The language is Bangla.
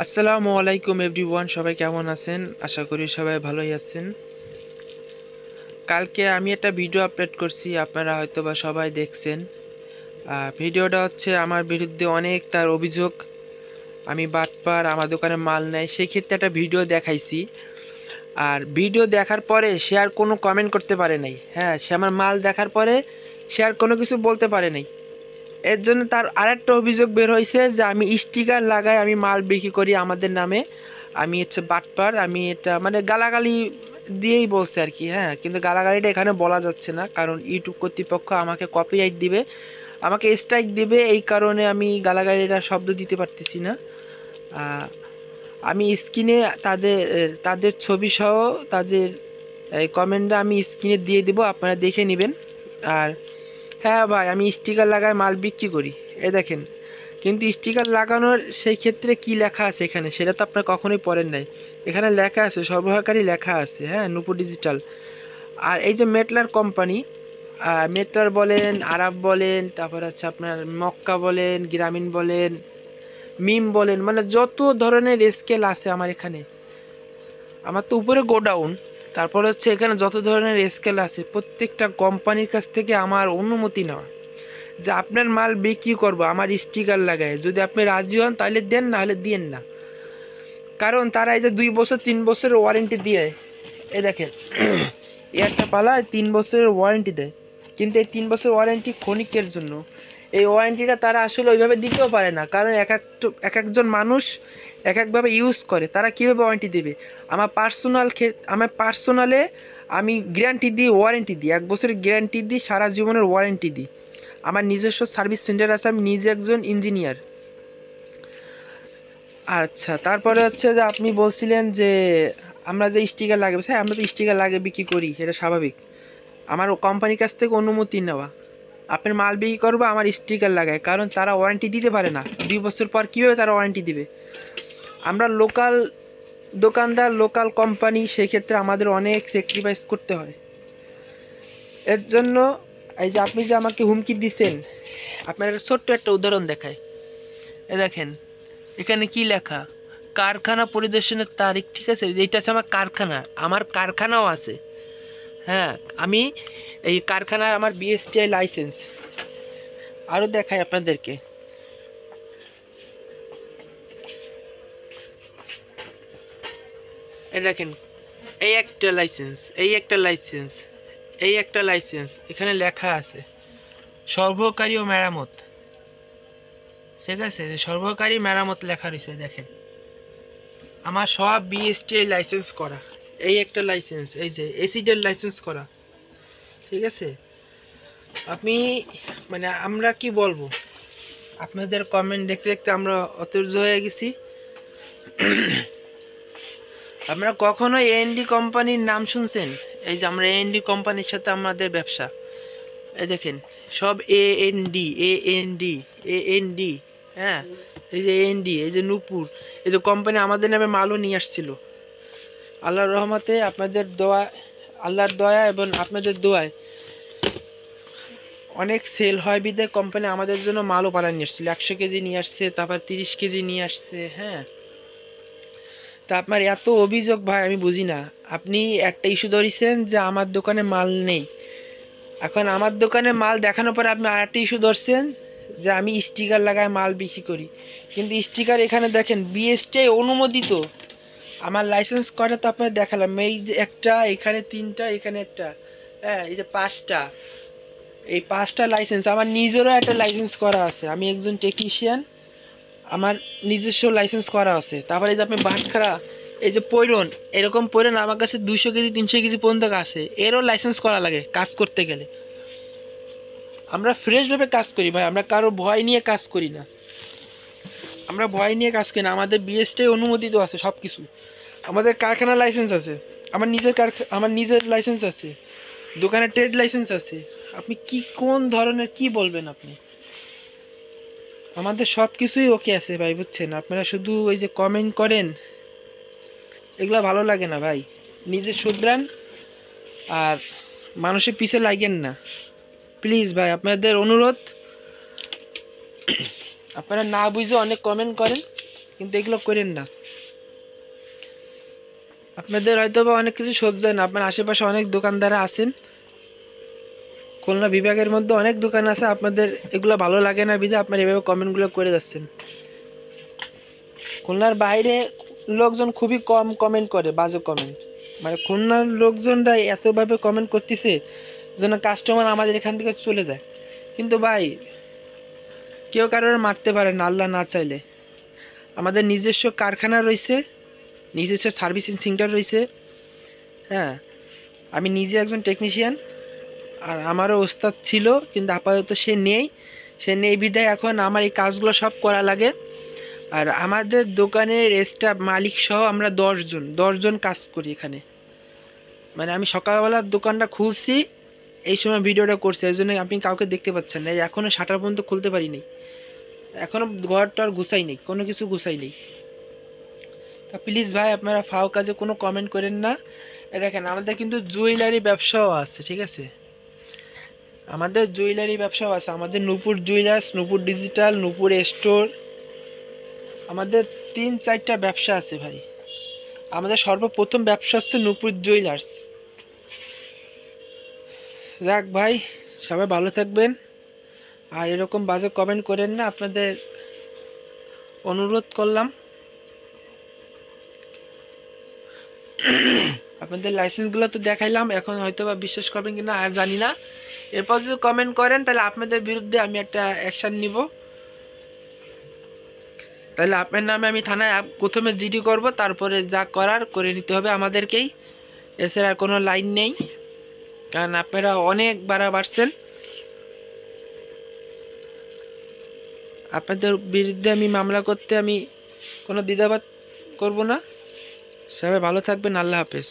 আসসালামু আলাইকুম এভরিওয়ান, সবাই কেমন আছেন? আশা করি সবাই ভালোই আছেন। কালকে আমি একটা ভিডিও আপলোড করছি, আপনারা হয়তো বা সবাই দেখছেন। ভিডিওটা হচ্ছে আমার বিরুদ্ধে অনেক তার অভিযোগ, আমি বাটপার, আমার দোকানে মাল নেয়, সেই ক্ষেত্রে একটা ভিডিও দেখাইছি। আর ভিডিও দেখার পরে সে আর কোনো কমেন্ট করতে পারে নাই। হ্যাঁ, সে আমার মাল দেখার পরে সে আর কোনো কিছু বলতে পারে নাই। এর জন্য তার আরেকটা অভিযোগ বের হয়েছে যে আমি স্টিকার লাগাই, আমি মাল বিক্রি করি আমাদের নামে, আমি হচ্ছে বাটপার, আমি এটা মানে গালাগালি দিয়েই বলছে আর কি। হ্যাঁ, কিন্তু গালাগালিটা এখানে বলা যাচ্ছে না, কারণ ইউটিউব কর্তৃপক্ষ আমাকে কপিরাইট দিবে, আমাকে স্ট্রাইক দিবে, এই কারণে আমি গালাগালিটা শব্দ দিতে পারতেছি না। আমি স্ক্রিনে তাদের তাদের ছবি সহ তাদের এই কমেন্টটা আমি স্ক্রিনে দিয়ে দিব, আপনারা দেখে নেবেন। আর হ্যাঁ ভাই, আমি স্টিকার লাগাই মাল বিক্রি করি, এ দেখেন। কিন্তু স্টিকার লাগানোর সেই ক্ষেত্রে কি লেখা আছে এখানে, সেটা তো আপনার কখনোই পড়েন নাই। এখানে লেখা আছে, সরবরাহকারী লেখা আছে, হ্যাঁ, নূপুর ডিজিটাল। আর এই যে মেটলার কোম্পানি, মেটলার বলেন, আরাব বলেন, তারপর হচ্ছে আপনার মক্কা বলেন, গ্রামীণ বলেন, মিম বলেন, মানে যত ধরনের স্কেল আছে আমার এখানে। আমার তো উপরে গোডাউন, তারপর হচ্ছে এখানে যত ধরনের স্কেল আছে প্রত্যেকটা কোম্পানির কাছ থেকে আমার অনুমতি নেওয়া, যে আপনার মাল বিক্রি করবো আমার স্টিকার লাগায়, যদি আপনি রাজি হন তাহলে দেন, না হলে দিয়েন না। কারণ তারা এই যে 2 বছর 3 বছরের ওয়ারেন্টি দিয়ে, এ দেখেন একটা পালা 3 বছরের ওয়ারেন্টি দেয়, কিন্তু এই 3 বছর ওয়ারেন্টি ক্ষণিকের জন্য। এই ওয়ারেন্টিটা তারা আসলে ওইভাবে দিতেও পারে না, কারণ এক একজন মানুষ এক একভাবে ইউজ করে, তারা কীভাবে ওয়ারেন্টি দেবে? আমার পার্সোনালে আমি গ্যারান্টি দিই, ওয়ারেন্টি দিই, 1 বছরের গ্যারান্টি দিই, সারা জীবনের ওয়ারেন্টি দিই। আমার নিজস্ব সার্ভিস সেন্টার আছে, আমি নিজে একজন ইঞ্জিনিয়ার। আচ্ছা, তারপরে হচ্ছে যে আপনি বলছিলেন যে আমরা যে স্টিকার লাগাবো, হ্যাঁ আমরা তো স্টিকার লাগিয়ে বিক্রি করি, এটা স্বাভাবিক। আমার কোম্পানির কাছ থেকে অনুমতি নেওয়া, আপনার মাল বিক্রি করবো আমার স্টিকার লাগায়, কারণ তারা ওয়ারেন্টি দিতে পারে না। 2 বছর পর কীভাবে তারা ওয়ারেন্টি দিবে? আমরা লোকাল দোকানদার, লোকাল কোম্পানি, সেক্ষেত্রে আমাদের অনেক স্যাক্রিফাইস করতে হয়। এর জন্য এই যে আপনি যে আমাকে হুমকি দিচ্ছেন, আপনার ছোট্ট একটা উদাহরণ দেখায়। এ দেখেন এখানে কি লেখা, কারখানা পরিদর্শনের তারিখ, ঠিক আছে? এইটা আছে আমার কারখানা, আমার কারখানাও আছে। হ্যাঁ, আমি এই কারখানার আমার বিএসটিআই লাইসেন্স। আরও দেখাই আপনাদেরকে, এই দেখেন, এই একটা লাইসেন্স, এই একটা লাইসেন্স, এই একটা লাইসেন্স, এখানে লেখা আছে সর্বকারী ও মেরামত, ঠিক আছে? সর্বকারী মেরামত লেখা রয়েছে, দেখেন আমার সব বিএসটিআই লাইসেন্স করা। এই একটা লাইসেন্স, এই যে এসিডের লাইসেন্স করা, ঠিক আছে? আপনি মানে আমরা কি বলবো, আপনাদের কমেন্ট দেখতে দেখতে আমরা অধৈর্য হয়ে গেছি। আপনারা কখনো এএনডি কোম্পানির নাম শুনছেন? এই যে আমরা এএনডি কোম্পানির সাথে আমাদের ব্যবসা, এই দেখেন সব এএনডি এএনডি এএনডি। হ্যাঁ, এই যে এএনডি, এই যে নূপুর, এই যে কোম্পানি আমাদের নামে মালও নিয়ে আসছিল। আল্লাহর রহমতে, আপনাদের দোয়া, আল্লাহর দয়া এবং আপনাদের দোয়ায় অনেক সেল হয় বিদায় কোম্পানি আমাদের জন্য মালও পাড়া নিয়ে আসছিল, 100 কেজি নিয়ে আসছে, তারপর 30 কেজি নিয়ে আসছে। হ্যাঁ, তা আপনার এত অভিযোগ ভাই, আমি বুঝি না। আপনি একটা ইস্যু ধরেছেন যে আমার দোকানে মাল নেই, এখন আমার দোকানে মাল দেখানোর পরে আপনি আরেকটা ইস্যু ধরছেন যে আমি স্টিকার লাগায় মাল বিক্রি করি। কিন্তু স্টিকার এখানে দেখেন বিএসটিআই অনুমোদিত, আমার লাইসেন্স করা তো আপনার দেখালাম, এই যে একটা, এখানে 3টা, এখানে একটা, হ্যাঁ এই যে 5টা, এই 5টা লাইসেন্স, আমার নিজেরও একটা লাইসেন্স করা আছে, আমি একজন টেকনিশিয়ান, আমার নিজস্ব লাইসেন্স করা আছে। তারপরে এই যে আপনি বাটখারা, এই যে পৈরন, এরকম পৈরন আমার কাছে 200 কেজি 300 কেজি পর্যন্ত আছে, এরও লাইসেন্স করা লাগে কাজ করতে গেলে। আমরা ফ্রেশভাবে কাজ করি ভাই, আমরা কারো ভয় নিয়ে কাজ করি না, আমরা ভয় নিয়ে কাজ করি না। আমাদের বিএসটি অনুমোদিত আছে সব কিছু, আমাদের কারখানার লাইসেন্স আছে, আমার নিজের লাইসেন্স আছে, দোকানের ট্রেড লাইসেন্স আছে। আপনি কি কোন ধরনের কি বলবেন আপনি? আমাদের সব কিছুই ওকে আছে ভাই, বুঝছেন? আপনারা শুধু ওই যে কমেন্ট করেন, এগুলো ভালো লাগে না ভাই। নিজে শুধরান আর মানুষের পিছে লাগেন না, প্লিজ ভাই, আপনাদের অনুরোধ। আপনারা না বুঝে অনেক কমেন্ট করেন, কিন্তু এগুলো করেন না। আপনাদের হয়তো বা অনেক কিছু সহ্য হয় না, আপনার আশেপাশে অনেক দোকানদার আছেন, খুলনা বিভাগের মধ্যে অনেক দোকান আছে, আপনাদের এগুলো ভালো লাগে না বিধে আপনার এভাবে কমেন্টগুলো করে যাচ্ছেন। খুলনার বাইরে লোকজন খুবই কম কমেন্ট করে, বাজে কমেন্ট। মানে খুলনার লোকজনরা এতভাবে কমেন্ট করতেছে যেন কাস্টমার আমাদের এখান থেকে চলে যায়। কিন্তু ভাই, কেউ কারোর মারতে পারে না আল্লাহ না চাইলে। আমাদের নিজস্ব কারখানা রয়েছে, নিজস্ব সার্ভিসিং সেন্টার রয়েছে। হ্যাঁ, আমি নিজে একজন টেকনিশিয়ান, আর আমারও ওস্তাদ ছিল, কিন্তু আপাতত সে নেই বিধায় এখন আমার এই কাজগুলো সব করা লাগে। আর আমাদের দোকানের স্টাফ মালিক সহ আমরা 10 জন কাজ করি এখানে। মানে আমি সকালবেলা দোকানটা খুলছি, এই সময় ভিডিওটা করছি, এই জন্য আপনি কাউকে দেখতে পাচ্ছেন না। এখনও শাটার পর্যন্ত খুলতে পারিনি, এখনও ঘরটার গুছাই নেই, কোনো কিছু গুছাই নেই। তা প্লিজ ভাই, আপনারা ফাও কাজে কোনো কমেন্ট করেন না। দেখেন, আমাদের কিন্তু জুয়েলারি ব্যবসাও আছে, ঠিক আছে? আমাদের জুয়েলারি ব্যবসাও আছে, আমাদের নূপুর জুয়েলার্স, নূপুর ডিজিটাল, নূপুর স্টোর, আমাদের 3-4টা ব্যবসা আছে ভাই। আমাদের সর্বপ্রথম ব্যবসা হচ্ছে নূপুর জুয়েলার্স। যাক ভাই, সবাই ভালো থাকবেন, আর এরকম বাজে কমেন্ট করেন না, আপনাদের অনুরোধ করলাম। আপনাদের লাইসেন্সগুলো তো দেখাইলাম, এখন হয়তো বা বিশ্বাস করবেন কিনা আর জানি না। এরপর যদি কমেন্ট করেন তাহলে আপনাদের বিরুদ্ধে আমি একটা অ্যাকশান নিব। তাহলে আপনার নামে আমি থানায় প্রথমে জিডি করব, তারপরে যা করার করে নিতে হবে আমাদেরকেই। এছাড়া আর কোনো লাইন নেই, কারণ আপনারা অনেক বাড়ছেন। আপনাদের বিরুদ্ধে আমি মামলা করতে আমি কোনো দ্বিধাবোধ করব না। সবাই ভালো থাকবেন, আল্লাহ হাফেজ।